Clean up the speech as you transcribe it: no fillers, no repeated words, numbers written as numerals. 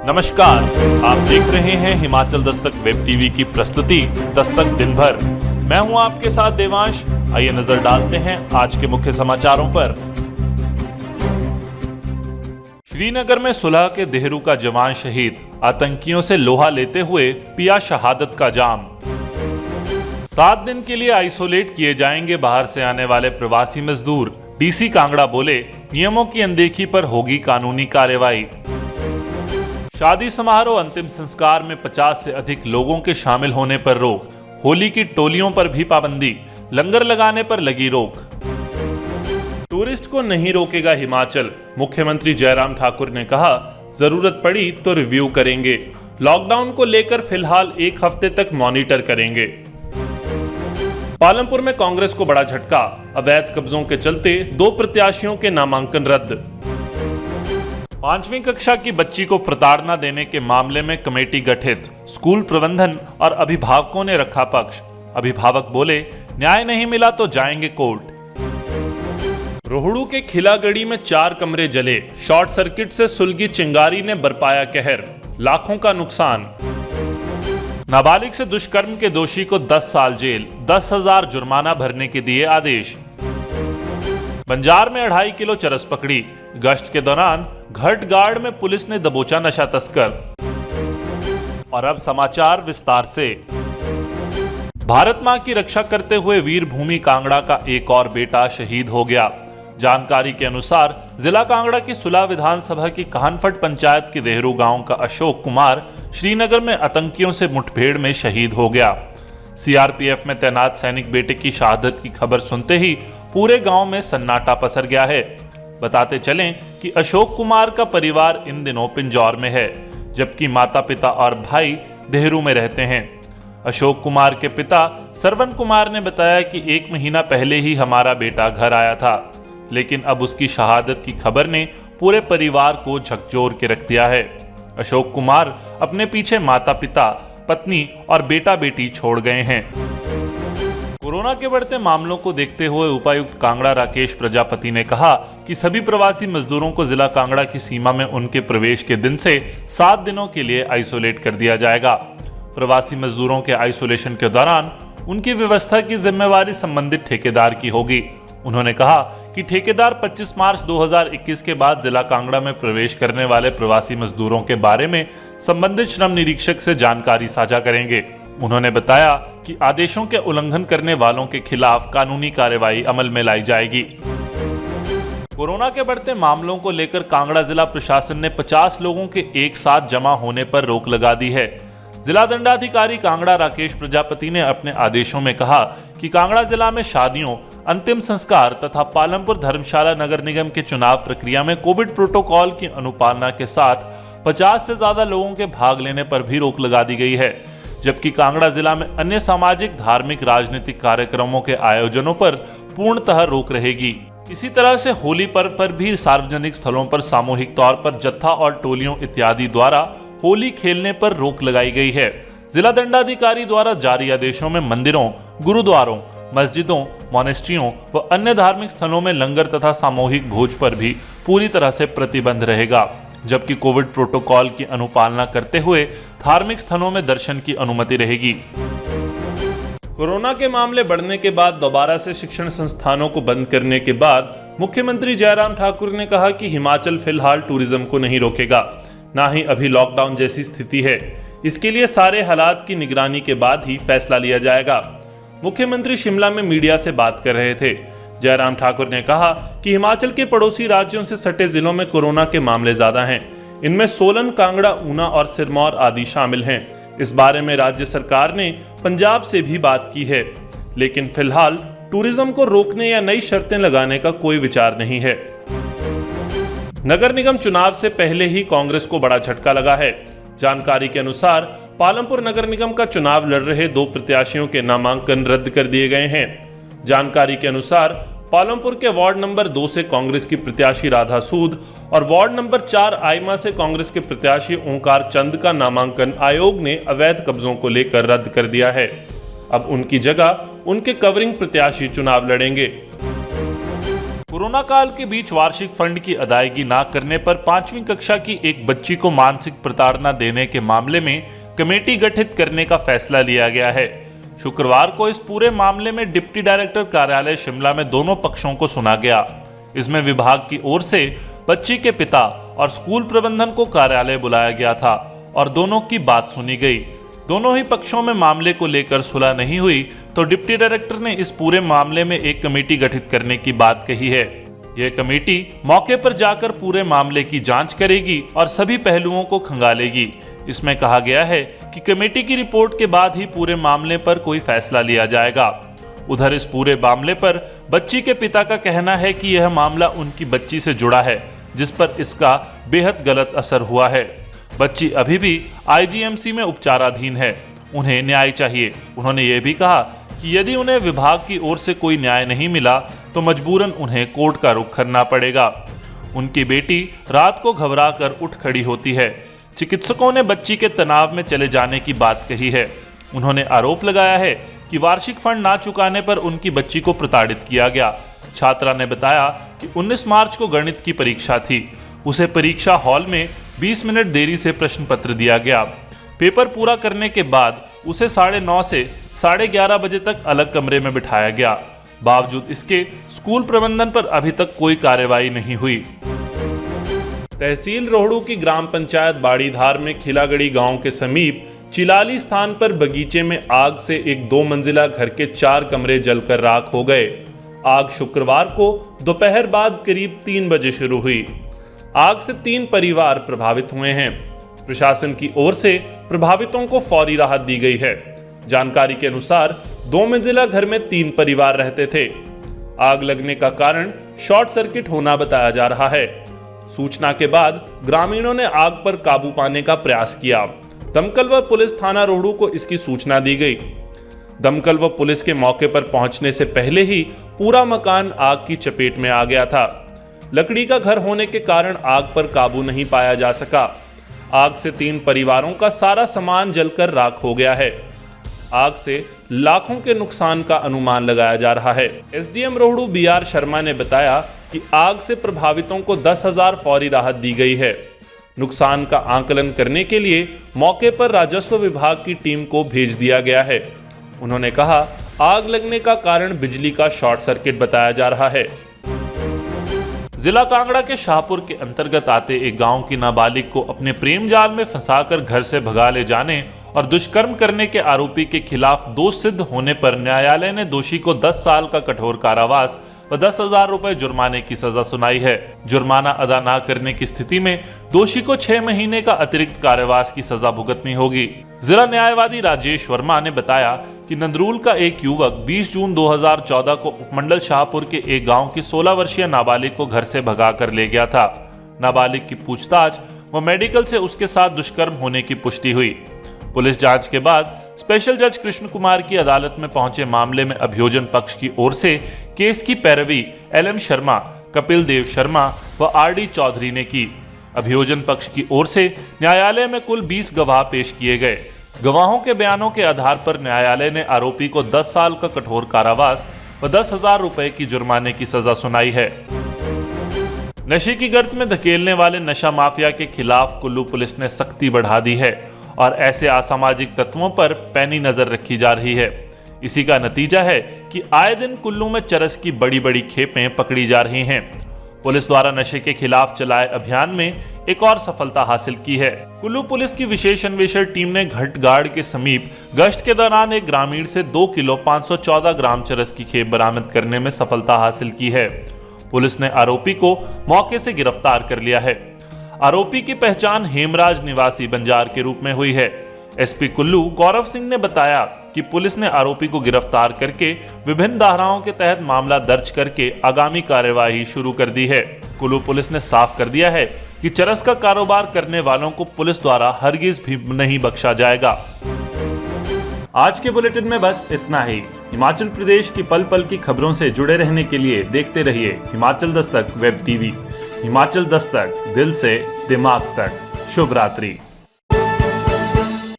नमस्कार, आप देख रहे हैं हिमाचल दस्तक वेब टीवी की प्रस्तुति दस्तक दिन भर। मैं हूं आपके साथ देवांश। आइए नजर डालते हैं आज के मुख्य समाचारों पर। श्रीनगर में सुलह के देहरू का जवान शहीद, आतंकियों से लोहा लेते हुए पिया शहादत का जाम। 7 दिन के लिए आइसोलेट किए जाएंगे बाहर से आने वाले प्रवासी मजदूर, डीसी कांगड़ा बोले नियमों की अनदेखी पर होगी कानूनी कार्रवाई। शादी समारोह अंतिम संस्कार में 50 से अधिक लोगों के शामिल होने पर रोक, होली की टोलियों पर भी पाबंदी, लंगर लगाने पर लगी रोक। टूरिस्ट को नहीं रोकेगा हिमाचल, मुख्यमंत्री जयराम ठाकुर ने कहा जरूरत पड़ी तो रिव्यू करेंगे। लॉकडाउन को लेकर फिलहाल 1 हफ्ते तक मॉनिटर करेंगे। पालमपुर में कांग्रेस को बड़ा झटका, अवैध कब्जों के चलते 2 प्रत्याशियों के नामांकन रद्द। 5वीं कक्षा की बच्ची को प्रताड़ना देने के मामले में कमेटी गठित, स्कूल प्रबंधन और अभिभावकों ने रखा पक्ष। अभिभावक बोले न्याय नहीं मिला तो जाएंगे कोर्ट। रोहड़ू के खिलागढ़ी में 4 कमरे जले, शॉर्ट सर्किट से सुलगी चिंगारी ने बरपाया कहर, लाखों का नुकसान। नाबालिग से दुष्कर्म के दोषी को 10 साल जेल, 10,000 जुर्माना भरने के दिए आदेश। बंजार में 2.5 किलो चरस पकड़ी, गश्त के दौरान घट गार्ड में पुलिस ने दबोचा नशा तस्कर। और अब समाचार विस्तार से। भारत मां की रक्षा करते हुए वीर भूमि कांगड़ा का एक और बेटा शहीद हो गया। जानकारी के अनुसार जिला कांगड़ा की सुलह विधानसभा की काहनफट पंचायत के देहरू गांव का अशोक कुमार श्रीनगर में आतंकियों से मुठभेड़ में शहीद हो गया। सीआरपीएफ में तैनात सैनिक बेटे की शहादत की खबर सुनते ही पूरे गांव में सन्नाटा पसर गया है। बताते चलें कि अशोक कुमार का परिवार इन दिनों पिंजौर में है, जबकि माता पिता और भाई देहरू में रहते हैं। अशोक कुमार के पिता सरवन कुमार ने बताया कि 1 महीना पहले ही हमारा बेटा घर आया था, लेकिन अब उसकी शहादत की खबर ने पूरे परिवार को झकझोर के रख दिया है। अशोक कुमार अपने पीछे माता पिता, पत्नी और बेटा बेटी छोड़ गए हैं। कोरोना के बढ़ते मामलों को देखते हुए उपायुक्त कांगड़ा राकेश प्रजापति ने कहा कि सभी प्रवासी मजदूरों को जिला कांगड़ा की सीमा में उनके प्रवेश के दिन से 7 दिनों के लिए आइसोलेट कर दिया जाएगा। प्रवासी मजदूरों के आइसोलेशन के दौरान उनकी व्यवस्था की जिम्मेवारी संबंधित ठेकेदार की होगी। उन्होंने कहा कि ठेकेदार 25 मार्च 2021 के बाद जिला कांगड़ा में प्रवेश करने वाले प्रवासी मजदूरों के बारे में संबंधित श्रम निरीक्षक से जानकारी साझा करेंगे। उन्होंने बताया कि आदेशों के उल्लंघन करने वालों के खिलाफ कानूनी कार्रवाई अमल में लाई जाएगी। कोरोना के बढ़ते मामलों को लेकर कांगड़ा जिला प्रशासन ने 50 लोगों के एक साथ जमा होने पर रोक लगा दी है। जिला दंडाधिकारी कांगड़ा राकेश प्रजापति ने अपने आदेशों में कहा कि कांगड़ा जिला में शादियों, अंतिम संस्कार तथा पालमपुर धर्मशाला नगर निगम के चुनाव प्रक्रिया में कोविड प्रोटोकॉल की अनुपालना के साथ 50 से ज्यादा लोगों के भाग लेने पर भी रोक लगा दी गई है, जबकि कांगड़ा जिला में अन्य सामाजिक, धार्मिक, राजनीतिक कार्यक्रमों के आयोजनों पर पूर्णतः रोक रहेगी। इसी तरह से होली पर्व पर भी सार्वजनिक स्थलों पर सामूहिक तौर पर जत्था और टोलियों इत्यादि द्वारा होली खेलने पर रोक लगाई गई है। जिला दंडाधिकारी द्वारा जारी आदेशों में मंदिरों, गुरुद्वारों, मस्जिदों, मॉनेस्ट्रियों व अन्य धार्मिक स्थलों में लंगर तथा सामूहिक भोज पर भी पूरी तरह से प्रतिबंध रहेगा, जबकि कोविड प्रोटोकॉल की अनुपालना करते हुए धार्मिक स्थलों में दर्शन की अनुमति रहेगी। कोरोना के मामले बढ़ने के बाद दोबारा से शिक्षण संस्थानों को बंद करने के बाद मुख्यमंत्री जयराम ठाकुर ने कहा कि हिमाचल फिलहाल टूरिज्म को नहीं रोकेगा, ना ही अभी लॉकडाउन जैसी स्थिति है। इसके लिए सारे हालात की निगरानी के बाद ही फैसला लिया जाएगा। मुख्यमंत्री शिमला में मीडिया से बात कर रहे थे। जयराम ठाकुर ने कहा कि हिमाचल के पड़ोसी राज्यों से सटे जिलों में कोरोना के मामले ज्यादा हैं। इनमें सोलन, कांगड़ा, ऊना और सिरमौर आदि शामिल हैं। इस बारे में राज्य सरकार ने पंजाब से भी बात की है, लेकिन फिलहाल टूरिज्म को रोकने या नई शर्तें लगाने का कोई विचार नहीं है। नगर निगम चुनाव से पहले ही कांग्रेस को बड़ा झटका लगा है। जानकारी के अनुसार पालमपुर नगर निगम का चुनाव लड़ रहे 2 प्रत्याशियों के नामांकन रद्द कर दिए गए हैं। जानकारी के अनुसार पालमपुर के वार्ड नंबर 2 से कांग्रेस की प्रत्याशी राधा सूद और वार्ड नंबर 4 आइमा से कांग्रेस के प्रत्याशी ओंकार चंद का नामांकन आयोग ने अवैध कब्जों को लेकर रद्द कर दिया है। अब उनकी जगह उनके कवरिंग प्रत्याशी चुनाव लड़ेंगे। कोरोना काल के बीच वार्षिक फंड की अदायगी न करने पर 5वीं कक्षा की एक बच्ची को मानसिक प्रताड़ना देने के मामले में कमेटी गठित करने का फैसला लिया गया है। शुक्रवार को इस पूरे मामले में डिप्टी डायरेक्टर कार्यालय शिमला में दोनों पक्षों को सुना गया। इसमें विभाग की ओर से बच्ची के पिता और स्कूल प्रबंधन को कार्यालय बुलाया गया था और दोनों की बात सुनी गई। दोनों ही पक्षों में मामले को लेकर सुलह नहीं हुई तो डिप्टी डायरेक्टर ने इस पूरे मामले में एक कमेटी गठित करने की बात कही है। यह कमेटी मौके पर जाकर पूरे मामले की जांच करेगी और सभी पहलुओं को खंगालेगी। इसमें कहा गया है कि कमेटी की रिपोर्ट के बाद ही पूरे मामले पर कोई फैसला लिया जाएगा। उधर इस पूरे मामले पर बच्ची के पिता का कहना है कि यह मामला उनकी बच्ची से जुड़ा है, जिस पर इसका बेहद गलत असर हुआ है। बच्ची अभी भी आईजीएमसी में उपचाराधीन है, उन्हें न्याय चाहिए। उन्होंने ये भी कहा कि यदि उन्हें विभाग की ओर से कोई न्याय नहीं मिला तो मजबूरन उन्हें कोर्ट का रुख करना पड़ेगा। उनकी बेटी रात को घबरा कर उठ खड़ी होती है। चिकित्सकों ने बच्ची के तनाव में चले जाने की बात कही है। उन्होंने आरोप लगाया है कि वार्षिक फंड ना चुकाने पर उनकी बच्ची को प्रताड़ित किया गया। छात्रा ने बताया कि 19 मार्च को गणित की परीक्षा थी। उसे परीक्षा हॉल में 20 मिनट देरी से प्रश्न पत्र दिया गया। पेपर पूरा करने के बाद उसे 9:30 से 11:30 बजे तक अलग कमरे में बिठाया गया। बावजूद इसके स्कूल प्रबंधन पर अभी तक कोई कार्रवाई नहीं हुई। तहसील रोहड़ू की ग्राम पंचायत बाड़ीधार में खिलागड़ी गांव के समीप चिलाली स्थान पर बगीचे में आग से एक 2 मंजिला घर के 4 कमरे जलकर राख हो गए। आग शुक्रवार को दोपहर बाद करीब 3 बजे शुरू हुई। आग से 3 परिवार प्रभावित हुए हैं। प्रशासन की ओर से प्रभावितों को फौरी राहत दी गई है। जानकारी के अनुसार 2 मंजिला घर में 3 परिवार रहते थे। आग लगने का कारण शॉर्ट सर्किट होना बताया जा रहा है। सूचना के बाद ग्रामीणों ने आग पर काबू पाने का प्रयास किया। दमकल व पुलिस थाना रोहड़ू को इसकी सूचना दी गई। दमकल व पुलिस के मौके पर पहुंचने से पहले ही पूरा मकान आग की चपेट में आ गया था। लकड़ी का घर होने के कारण आग पर काबू नहीं पाया जा सका। आग से 3 परिवारों का सारा सामान जलकर राख हो गया है। आग से लाखों के नुकसान का अनुमान लगाया जा रहा है। एसडीएम रोहड़ू बीआर शर्मा ने बताया कि आग से प्रभावितों को 10,000 फौरी राहत दी गई है। नुकसान का आकलन करने के लिए मौके पर राजस्व विभाग की टीम को भेज दिया गया है। उन्होंने कहा, आग लगने का कारण बिजली का शॉर्ट सर्किट बताया जा रहा है। जिला कांगड़ा के शाहपुर के अंतर्गत आते एक गांव की नाबालिग को अपने प्रेम जाल में फंसाकर घर से भगा ले जाने और दुष्कर्म करने के आरोपी के खिलाफ दोष सिद्ध होने पर न्यायालय ने दोषी को 10 साल का कठोर कारावास व 10,000 रुपए जुर्माने की सजा सुनाई है। जुर्माना अदा न करने की स्थिति में दोषी को 6 महीने का अतिरिक्त कारावास की सजा भुगतनी होगी। जिला न्यायवादी राजेश वर्मा ने बताया कि नंदरूल का एक युवक 20 जून 2014 को उपमंडल शाहपुर के एक गांव की 16 वर्षीय नाबालिग को घर से भगा कर ले गया था। नाबालिग की पूछताछ व मेडिकल से उसके साथ दुष्कर्म होने की पुष्टि हुई। पुलिस जांच के बाद स्पेशल जज कृष्ण कुमार की अदालत में पहुंचे मामले में अभियोजन पक्ष की ओर से केस की पैरवी एलएन शर्मा, कपिल देव शर्मा व आरडी चौधरी ने की। अभियोजन पक्ष की ओर से न्यायालय में कुल 20 गवाह पेश किए गए। गवाहों के बयानों के आधार पर न्यायालय ने आरोपी को 10 साल का कठोर कारावास व 10,000 रुपए की जुर्माने की सजा सुनाई है। नशे की गर्त में धकेलने वाले नशा माफिया के खिलाफ कुल्लू पुलिस ने सख्ती बढ़ा दी है और ऐसे असामाजिक तत्वों पर पैनी नजर रखी जा रही है। इसी का नतीजा है कि आए दिन कुल्लू में चरस की बड़ी बड़ी खेपें पकड़ी जा रही हैं। पुलिस द्वारा नशे के खिलाफ चलाए अभियान में एक और सफलता हासिल की है। कुल्लू पुलिस की विशेष अन्वेषण टीम ने घटगाड़ के समीप गश्त के दौरान एक ग्रामीण से 2 किलो 514 ग्राम चरस की खेप बरामद करने में सफलता हासिल की है। पुलिस ने आरोपी को मौके से गिरफ्तार कर लिया है। आरोपी की पहचान हेमराज निवासी बंजार के रूप में हुई है। एसपी कुल्लू गौरव सिंह ने बताया कि पुलिस ने आरोपी को गिरफ्तार करके विभिन्न धाराओं के तहत मामला दर्ज करके आगामी कार्यवाही शुरू कर दी है। कुल्लू पुलिस ने साफ कर दिया है कि चरस का कारोबार करने वालों को पुलिस द्वारा हरगिज भी नहीं बख्शा जाएगा। आज के बुलेटिन में बस इतना ही। हिमाचल प्रदेश की पल पल की खबरों से जुड़े रहने के लिए देखते रहिए हिमाचल दस्तक वेब टीवी। हिमाचल दस्तक, दिल से दिमाग तक। शुभ रात्रि।